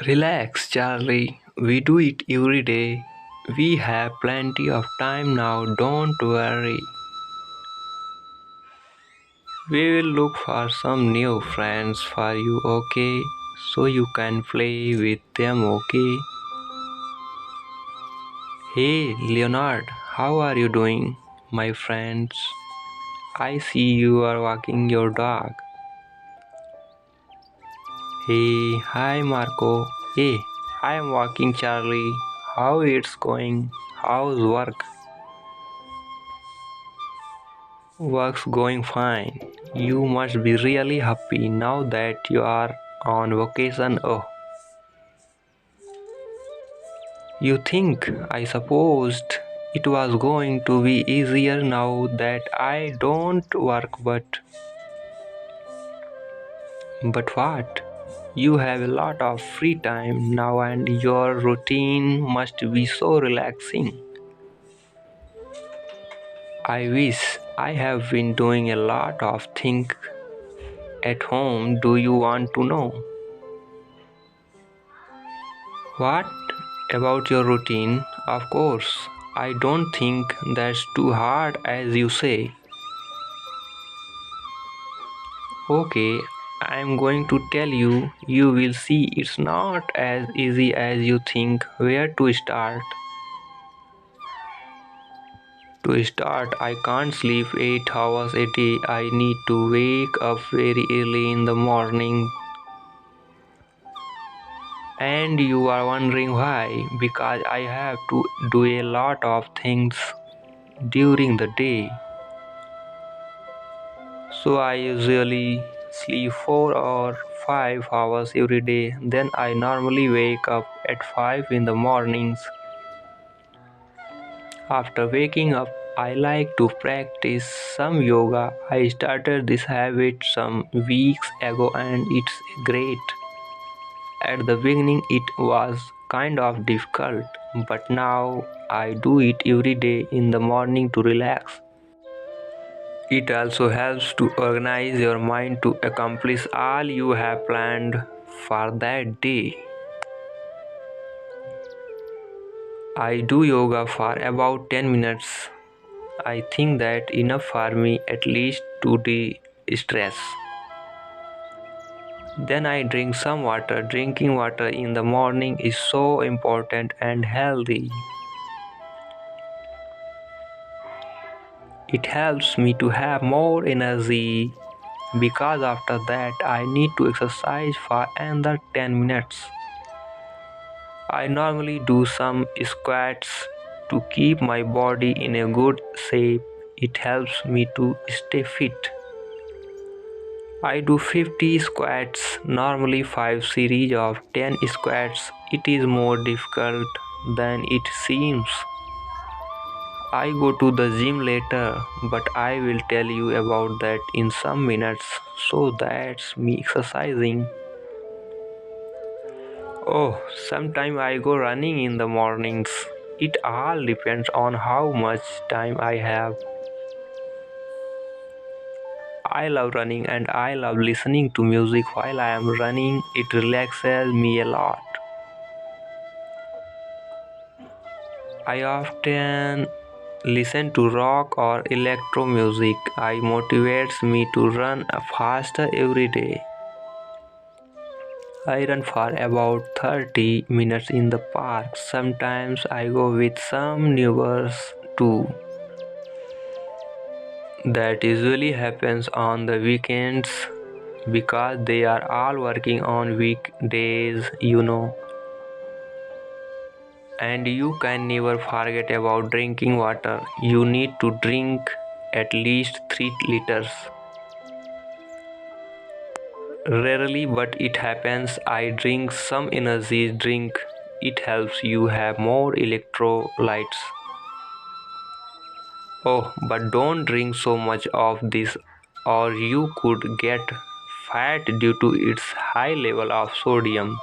Relax, Charlie. We do it every day. We have plenty of time now, don't worry. We will look for some new friends for you, okay? So you can play with them, okay? Hey, Leonard, how are you doing, my friends? I see you are walking your dog. Hey, hi Marco. Hey, I am walking Charlie. How it's going? How's work? Work's going fine. You must be really happy now that you are on vacation. Oh, you think I supposed it was going to be easier now that I don't work, but what? You have a lot of free time now and your routine must be so relaxing. I wish I have been doing a lot of things at home. Do you want to know? What about your routine? Of course, I don't think that's too hard as you say. Okay, I'm going to tell you. You will see it's not as easy as you think. Where to start? To start, I can't sleep 8 hours a day. I need to wake up very early in the morning. And you are wondering why? Because I have to do a lot of things during the day. So I usually sleep 4 or 5 hours every day. Then I normally wake up at 5 in the mornings. After waking up, I like to practice some yoga. I started this habit some weeks ago and it's great. At the beginning, it was kind of difficult, but now I do it every day in the morning to relax. It also helps to organize your mind to accomplish all you have planned for that day. I do yoga for about 10 minutes. I think that enough for me at least to de-stress. Then I drink some water. Drinking water in the morning is so important and healthy. It helps me to have more energy because after that I need to exercise for another 10 minutes. I normally do some squats to keep my body in a good shape. It helps me to stay fit. I do 50 squats, normally 5 series of 10 squats. It is more difficult than it seems. I go to the gym later, but I will tell you about that in some minutes. So that's me exercising. Oh, sometime I go running in the mornings. It all depends on how much time I have. I love running and I love listening to music while I am running. It relaxes me a lot. I often listen to rock or electro music. It motivates me to run faster every day. I run for about 30 minutes in the park. Sometimes I go with some neighbors too. That usually happens on the weekends because they are all working on weekdays. And you can never forget about drinking water. You need to drink at least 3 liters. Rarely, but it happens, I drink some energy drink. It helps you have more electrolytes. Oh, but don't drink so much of this or you could get fat due to its high level of sodium.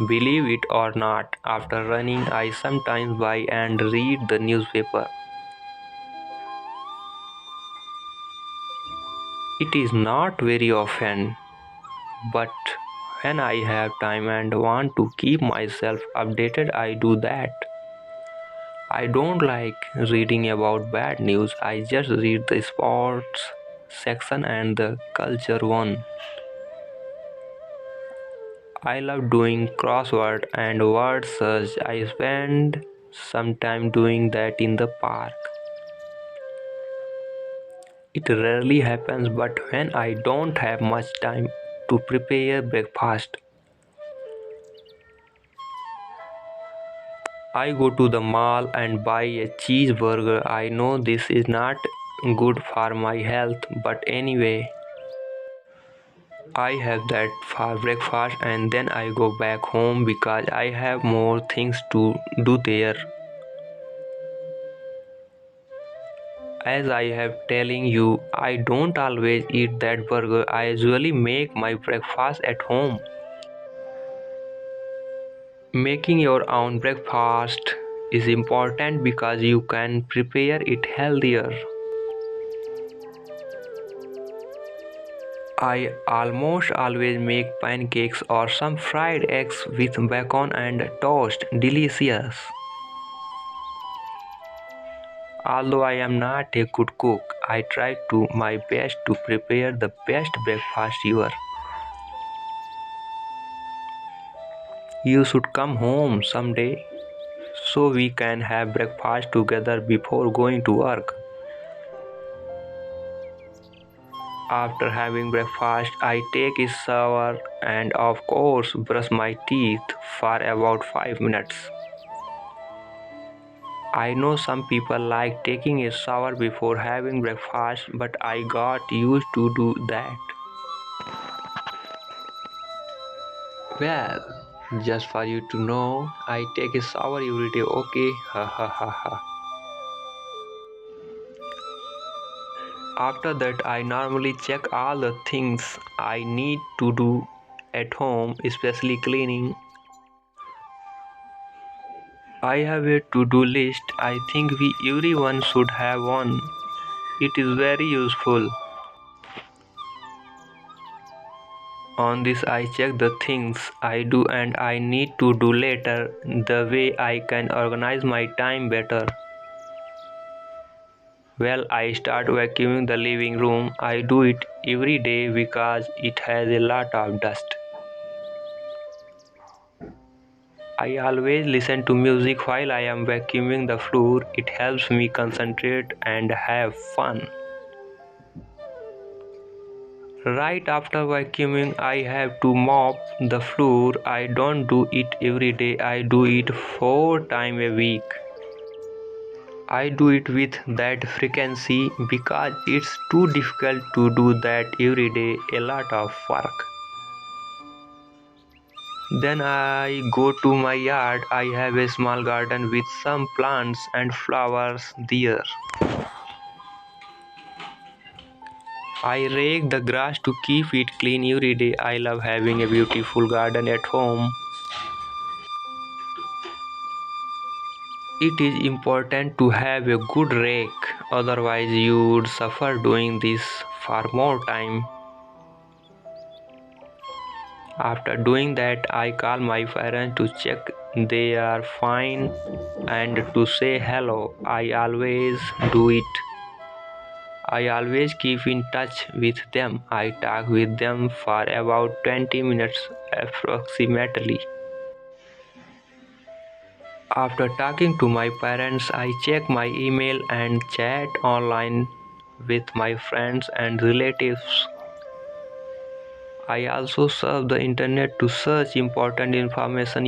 Believe it or not, after running I sometimes buy and read the newspaper. It is not very often, but When I have time and want to keep myself updated, I do that. I don't like reading about bad news, I just read the sports section and the culture one. I love doing crossword and word search. I spend some time doing that in the park. It rarely happens, but when I don't have much time to prepare breakfast, I go to the mall and buy a cheeseburger. I know this is not good for my health, but anyway, I have that for breakfast and then I go back home because I have more things to do there. As I have telling you, I don't always eat that burger. I usually make my breakfast at home. Making your own breakfast is important because you can prepare it healthier. I almost always make pancakes or some fried eggs with bacon and toast. Delicious. Although I am not a good cook, I try to my best to prepare the best breakfast ever. You should come home someday so we can have breakfast together before going to work. After having breakfast, I take a shower and of course brush my teeth for about 5 minutes. I know some people like taking a shower before having breakfast, but I got used to do that. Well, just for you to know, I take a shower every day, okay? Ha ha ha ha. After that, I normally check all the things I need to do at home, especially cleaning. I have a to-do list. I think everyone should have one. It is very useful. On this, I check the things I do and I need to do later. The way I can organize my time better. Well, I start vacuuming the living room. I do it every day because it has a lot of dust. I always listen to music while I am vacuuming the floor. It helps me concentrate and have fun. Right after vacuuming, I have to mop the floor. I don't do it every day. I do it 4 times a week. I do it with that frequency because it's too difficult to do that every day. A lot of work. Then I go to my yard. I have a small garden with some plants and flowers there. I rake the grass to keep it clean every day. I love having a beautiful garden at home. It is important to have a good rake, otherwise you would suffer doing this for more time. After doing that, I call my parents to check they are fine and to say hello. I always do it. I always keep in touch with them. I talk with them for about 20 minutes approximately. After talking to my parents, I check my email and chat online with my friends and relatives. I also surf the internet to search important information.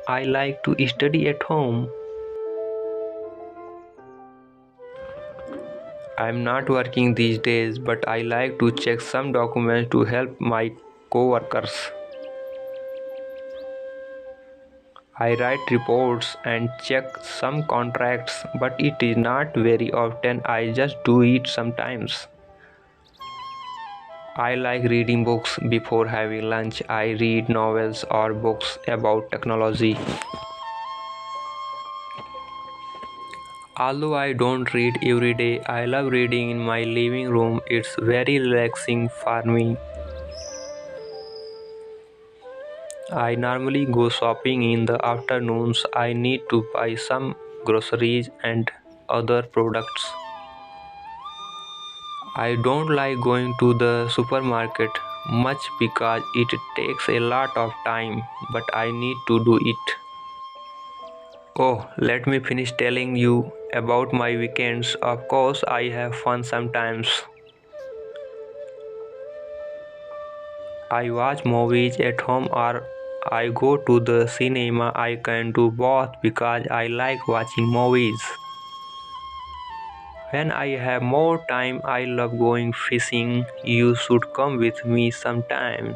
I like to study at home. I'm not working these days, but I like to check some documents to help my coworkers. I write reports and check some contracts, but it is not very often. I just do it sometimes. I like reading books before having lunch. I read novels or books about technology. Although I don't read every day, I love reading in my living room. It's very relaxing for me. I normally go shopping in the afternoons. I need to buy some groceries and other products. I don't like going to the supermarket much because it takes a lot of time, but I need to do it. Oh, let me finish telling you about my weekends. Of course, I have fun sometimes. I watch movies at home or I go to the cinema. I can do both because I like watching movies. When I have more time, I love going fishing. You should come with me sometime.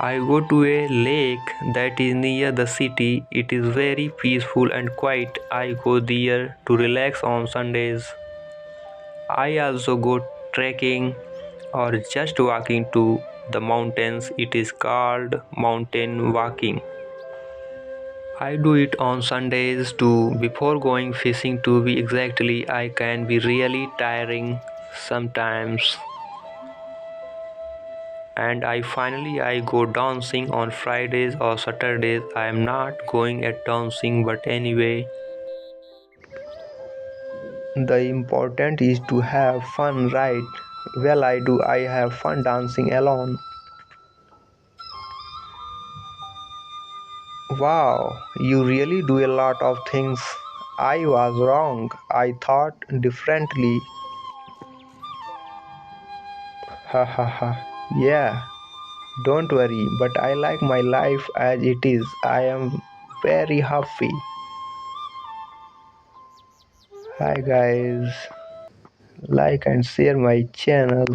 I go to a lake that is near the city. It is very peaceful and quiet. I go there to relax on Sundays. I also go trekking or just walking to the mountains. It is called mountain walking. I do it on Sundays too. Before going fishing, to be exactly, I can be really tiring sometimes. And I go dancing on Fridays or Saturdays. I am not going at dancing, but anyway. The important is to have fun, right? Well, I do. I have fun dancing alone. Wow, you really do a lot of things. I was wrong. I thought differently. Ha ha ha. Yeah, don't worry, but I like my life as it is. I am very happy. Hi guys, like and share my channel.